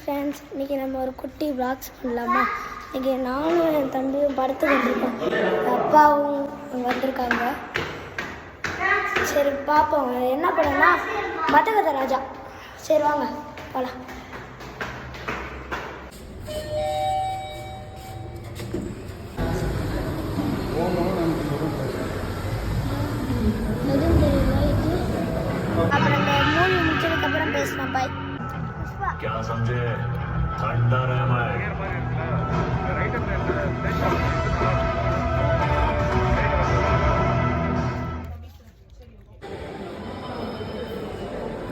Friends, இன்றைக்கி நம்ம ஒரு குட்டி விளாக்ஸ் பண்ணலாமா? இன்றைக்கி நானும் என் தம்பியும் படத்துக்கு வந்திருக்கோம். அப்பாவும் வந்திருக்காங்க. சரி பார்ப்போம் என்ன படம்னா மதகத ராஜா. சரி வாங்க போகலாம். எதுவும் தெரியல இது. அப்புறம் இந்த மூவி முடிச்சதுக்கப்புறம் பேசலாம். பாய். क्या समझे? ठंडा रह मैं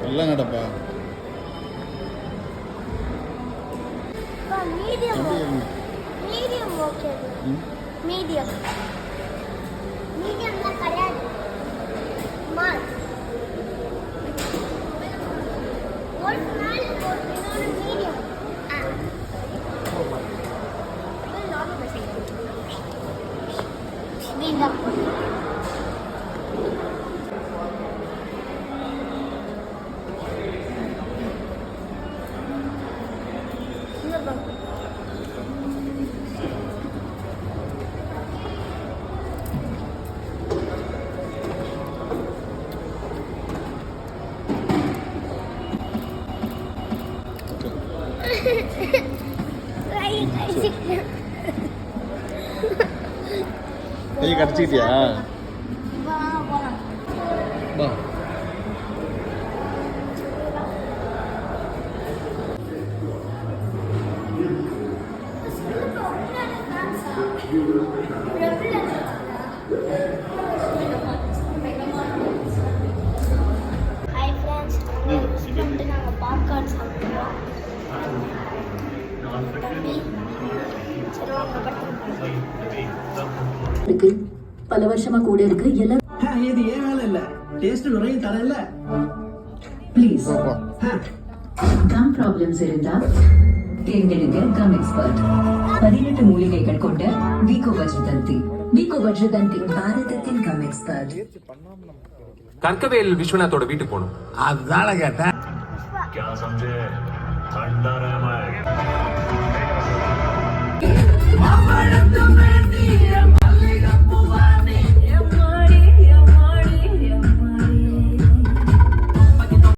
எல்லாம் நடப்பா மீடியம் ஓகே. மீடியம் மீடியம் தான் கிடையாது. மாஸ் ஒரு நாள் ஒரு மீடியம் மீடியம் கை கடிச்சிக்கிட்டியா? வா ஹாய் ஃப்ரெண்ட்ஸ், நாங்கள் பாப்கார்ன் சாப்பிடுவோம். இருக்கு பல வருஷமா கூட இருக்கு எல்லாம். இது ஏன் வேலை இல்ல, டேஸ்ட் நிறைய தரல. ப்ளீஸ் கம் ப்ராப்ளம்ஸ் இருந்தா தேர்ந்தெடுங்க கம் எக்ஸ்பர்ட். 18 மூலிகைகள் கொண்ட வீகோ வஜ்ரதந்தி. வீகோ வஜ்ரதந்தி பாரதத்தின் கம் எக்ஸ்பர்ட். கற்கவேல் விஸ்வநாத்தோட வீட்டுக்கு போகணும். அதுதான கேட்டேன். क्या समझे? ठंडा रह मैं